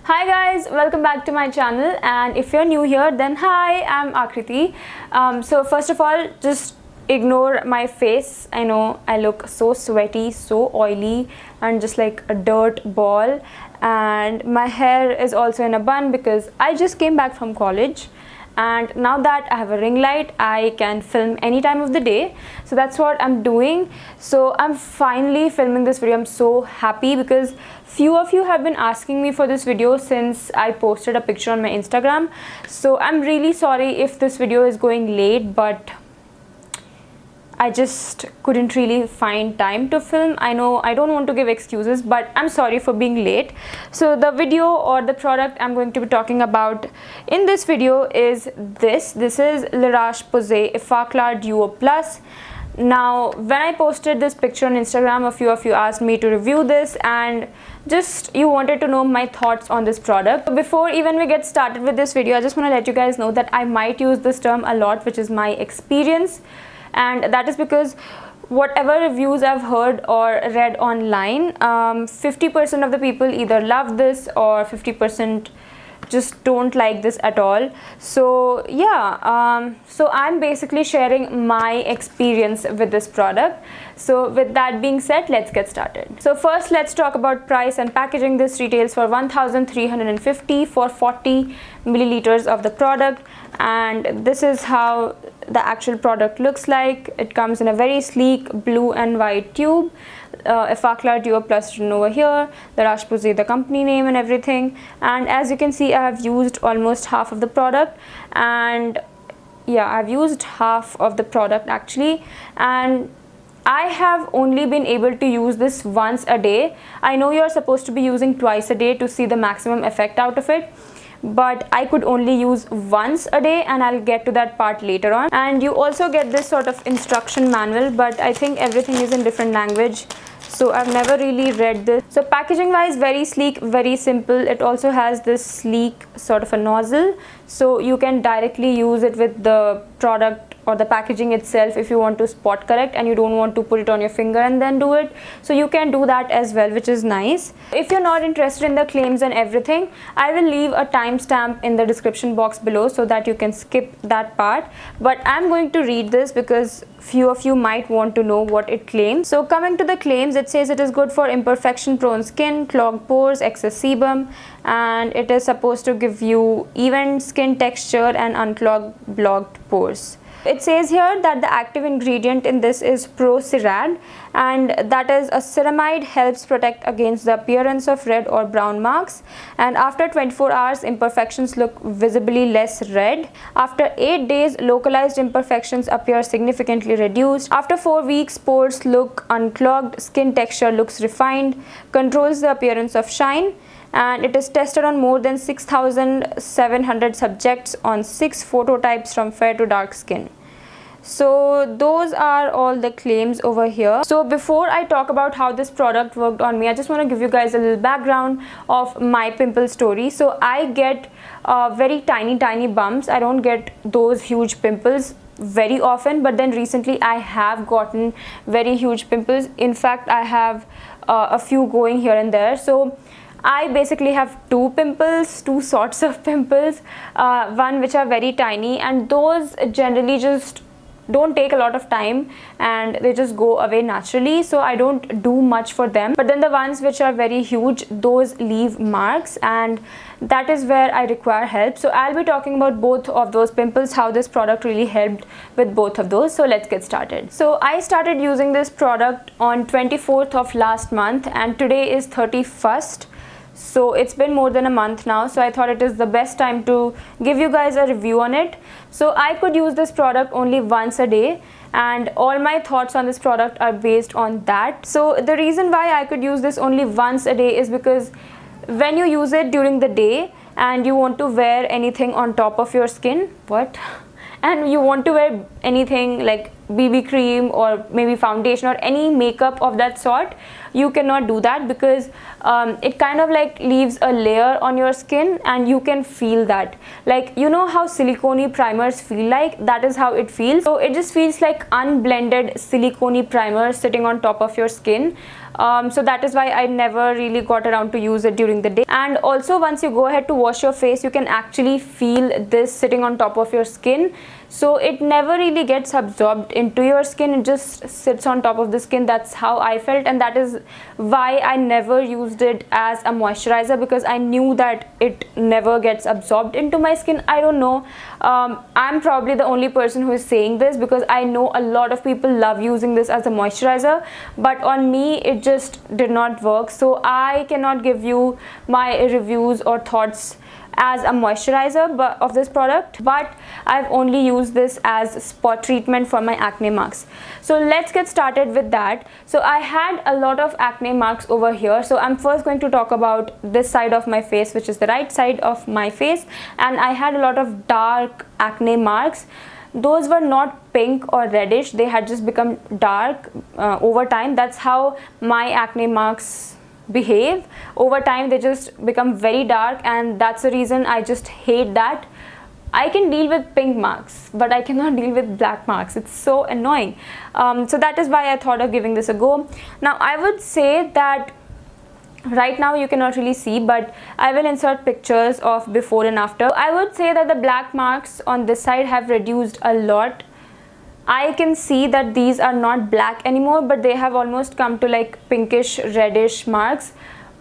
Hi guys, welcome back to my channel, and if you're new here then hi, I'm Akriti. So first of all, just ignore my face. I know I look so sweaty, so oily and just like a dirt ball, and my hair is also in a bun because I just came back from college. And now that I have a ring light, I can film any time of the day, so that's what I'm doing. So I'm finally filming this video. I'm so happy because few of you have been asking me for this video since I posted a picture on my Instagram. So I'm really sorry if this video is going late, but I just couldn't really find time to film. I know I don't want to give excuses, but I'm sorry for being late. So the video or the product I'm going to be talking about in this video is this is Roche Posay Effaclar Duo.Watch. Now when I posted this picture on Instagram, a few of you asked me to review this and just you wanted to know my thoughts on this product. Before even we get started with this video, I just want to let you guys know that I might use this term a lot, which is my experience. And that is because whatever reviews I've heard or read online, 50% of the people either love this or 50% just don't like this at all. So yeah, so I'm basically sharing my experience with this product. So with that being said, let's get started. So first, let's talk about price and packaging. This retails for 1,350 for 40 milliliters of the product, and this is how the actual product looks like. It comes in a very sleek blue and white tube. Effaclar Duo Plus written over here, the Roche Posay, the company name and everything. And as you can see, I have used almost half of the product, and yeah, I've used half of the product actually, and I have only been able to use this once a day. I know you're supposed to be using twice a day to see the maximum effect out of it, but I could only use once a day, and I'll get to that part later on. And you also get this sort of instruction manual, but I think everything is in different language, so I've never really read this. So packaging wise, very sleek, very simple. It also has this sleek sort of a nozzle, so you can directly use it with the product or the packaging itself if you want to spot correct and you don't want to put it on your finger and then do it. So you can do that as well, which is nice. If you're not interested in the claims and everything, I will leave a timestamp in the description box below so that you can skip that part, but I'm going to read this because few of you might want to know what it claims. So coming to the claims, it says it is good for imperfection prone skin, clogged pores, excess sebum, and it is supposed to give you even skin texture and unclog blocked pores. It says here that the active ingredient in this is pro-cerad, and that is a ceramide, helps protect against the appearance of red or brown marks, and after 24 hours imperfections look visibly less red. After 8 days localized imperfections appear significantly reduced. After 4 weeks pores look unclogged, skin texture looks refined, controls the appearance of shine, and it is tested on more than 6,700 subjects on 6 phototypes from fair to dark skin. So those are all the claims over here. So before I talk about how this product worked on me, I just want to give you guys a little background of my pimple story. So I get very tiny bumps. I don't get those huge pimples very often, but then recently I have gotten very huge pimples. In fact, I have a few going here and there. So I basically have two sorts of pimples, one which are very tiny, and those generally just don't take a lot of time and they just go away naturally, so I don't do much for them. But then the ones which are very huge, those leave marks, and that is where I require help. So I'll be talking about both of those pimples, how this product really helped with both of those. So let's get started. So I started using this product on 24th of last month, and today is 31st. So it's been more than a month now, so I thought it is the best time to give you guys a review on it. So I could use this product only once a day, and all my thoughts on this product are based on that. So the reason why I could use this only once a day is because when you use it during the day and you want to wear anything on top of your skin, and you want to wear anything like BB cream or maybe foundation or any makeup of that sort, you cannot do that, because it kind of like leaves a layer on your skin and you can feel that. Like, you know how silicone primers feel like? That is how it feels. So it just feels like unblended silicone primer sitting on top of your skin. So that is why I never really got around to use it during the day. And also, once you go ahead to wash your face, you can actually feel this sitting on top of your skin. So it never really gets absorbed into your skin, it just sits on top of the skin. That's how I felt, and that is why I never used it as a moisturizer, because I knew that it never gets absorbed into my skin. I don't know, I'm probably the only person who is saying this, because I know a lot of people love using this as a moisturizer, but on me it just did not work. So I cannot give you my reviews or thoughts as a moisturizer of this product, but I've only used this as spot treatment for my acne marks. So let's get started with that. So I had a lot of acne marks over here, so I'm first going to talk about this side of my face, which is the right side of my face, and I had a lot of dark acne marks. Those were not pink or reddish, they had just become dark over time. That's how my acne marks behave over time. They just become very dark, and that's the reason I just hate that. I can deal with pink marks, but I cannot deal with black marks. It's so annoying. So that is why I thought of giving this a go. Now I would say that right now you cannot really see, but I will insert pictures of before and after. I would say that the black marks on this side have reduced a lot. I can see that these are not black anymore, but they have almost come to like pinkish reddish marks,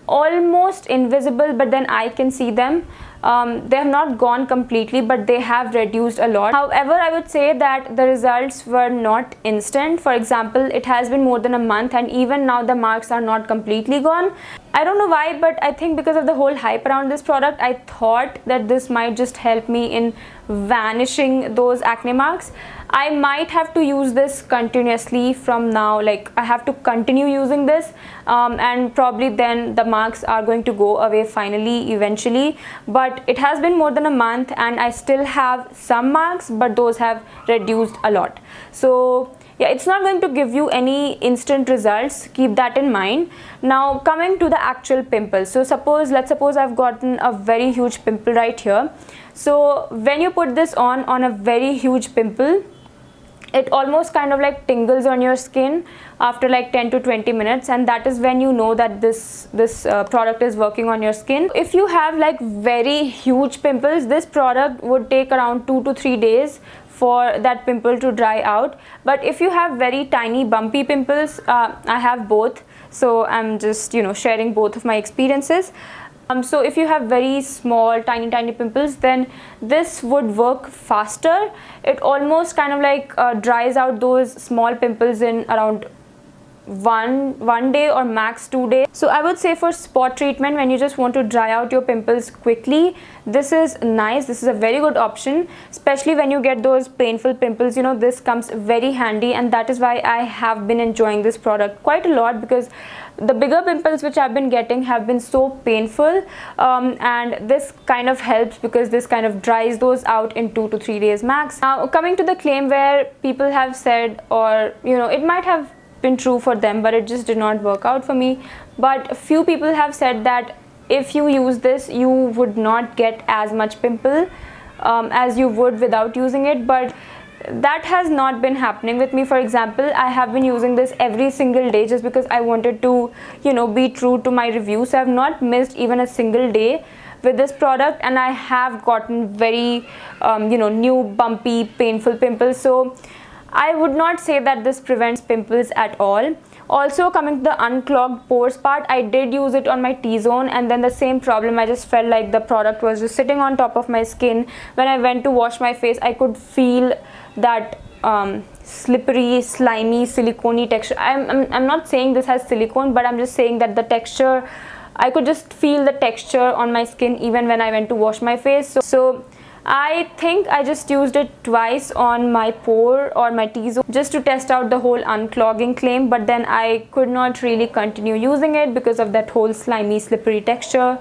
almost invisible, but then I can see them. They have not gone completely, but they have reduced a lot. However, I would say that the results were not instant. For example, it has been more than a month, and even now the marks are not completely gone. I don't know why, but I think because of the whole hype around this product, I thought that this might just help me in vanishing those acne marks. I might have to use this continuously from now, like I have to continue using this, and probably then the marks are going to go away finally, eventually. But it has been more than a month and I still have some marks, but those have reduced a lot. So yeah, it's not going to give you any instant results, keep that in mind. Now coming to the actual pimples. So let's suppose I've gotten a very huge pimple right here. So when you put this on a very huge pimple, it almost kind of like tingles on your skin after like 10 to 20 minutes, and that is when you know that this product is working on your skin. If you have like very huge pimples, this product would take around 2 to 3 days for that pimple to dry out. But if you have very tiny bumpy pimples, I have both, so I'm just sharing both of my experiences. So if you have very small tiny pimples, then this would work faster. It almost kind of like dries out those small pimples in around one day or max 2 days. So I would say for spot treatment, when you just want to dry out your pimples quickly, this is nice. This is a very good option, especially when you get those painful pimples. This comes very handy, and that is why I have been enjoying this product quite a lot, because the bigger pimples which I've been getting have been so painful, and this kind of helps because this kind of dries those out in 2 to 3 days max. Now coming to the claim where people have said, or it might have been true for them, but it just did not work out for me. But a few people have said that if you use this, you would not get as much pimple as you would without using it. But that has not been happening with me. For example, I have been using this every single day just because I wanted to be true to my review. So I have not missed even a single day with this product, and I have gotten very new bumpy painful pimples. So I would not say that this prevents pimples at all. Also, coming to the unclogged pores part, I did use it on my T-zone, and then the same problem, I just felt like the product was just sitting on top of my skin. When I went to wash my face, I could feel that slippery, slimy, silicone texture. I'm not saying this has silicone, but I'm just saying that the texture, I could just feel the texture on my skin even when I went to wash my face. So I think I just used it twice on my pore or my T-zone just to test out the whole unclogging claim, but then I could not really continue using it because of that whole slimy, slippery texture.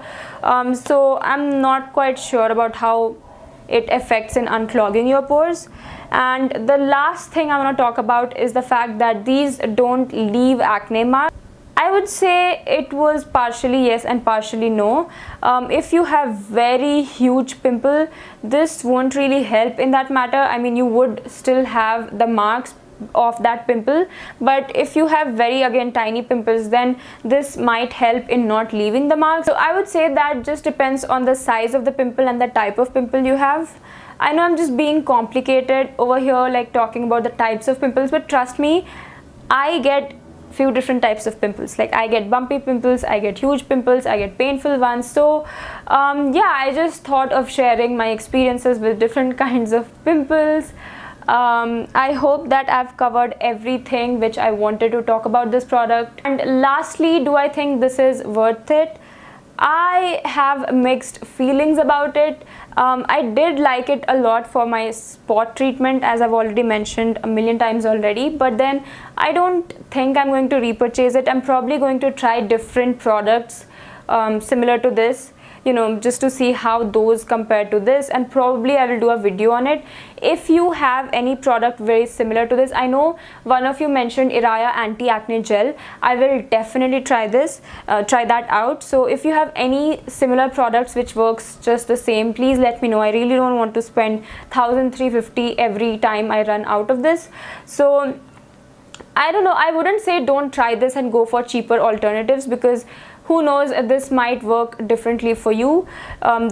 So I'm not quite sure about how it affects in unclogging your pores. And the last thing I want to talk about is the fact that these don't leave acne marks. I would say it was partially yes and partially no. If you have very huge pimple, this won't really help in that matter. I mean, you would still have the marks of that pimple, but if you have very again tiny pimples, then this might help in not leaving the marks. So I would say that just depends on the size of the pimple and the type of pimple you have. I know I'm just being complicated over here, like talking about the types of pimples, but trust me, I get few different types of pimples. Like I get bumpy pimples, I get huge pimples, I get painful ones. So yeah, I just thought of sharing my experiences with different kinds of pimples. I hope that I've covered everything which I wanted to talk about this product. And lastly, do I think this is worth it? I have mixed feelings about it. I did like it a lot for my spot treatment, as I've already mentioned a million times already, but then I don't think I'm going to repurchase it. I'm probably going to try different products similar to this, you know, just to see how those compare to this, and probably I will do a video on it. If you have any product very similar to this, I know one of you mentioned Iraya anti-acne gel. I will definitely try this, try that out. So if you have any similar products which works just the same, please let me know. I really don't want to spend 1,350 every time I run out of this. So I don't know, I wouldn't say don't try this and go for cheaper alternatives, because who knows, this might work differently for you.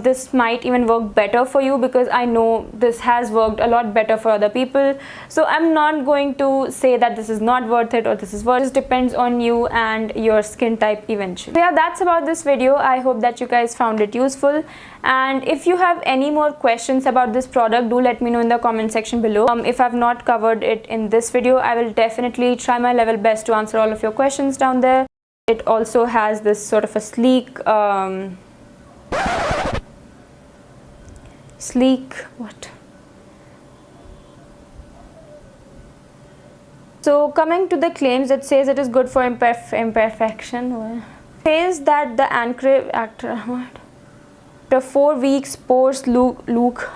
This might even work better for you, because I know this has worked a lot better for other people. So I'm not going to say that this is not worth it or this is worth it. It depends on you and your skin type eventually. So yeah, that's about this video. I hope that you guys found it useful, and if you have any more questions about this product, do let me know in the comment section below. If I've not covered it in this video, I will definitely try my level best to answer all of your questions down there. It also has this sort of a sleek So coming to the claims, it says it is good for imperfection. It says that the after 4 weeks pores look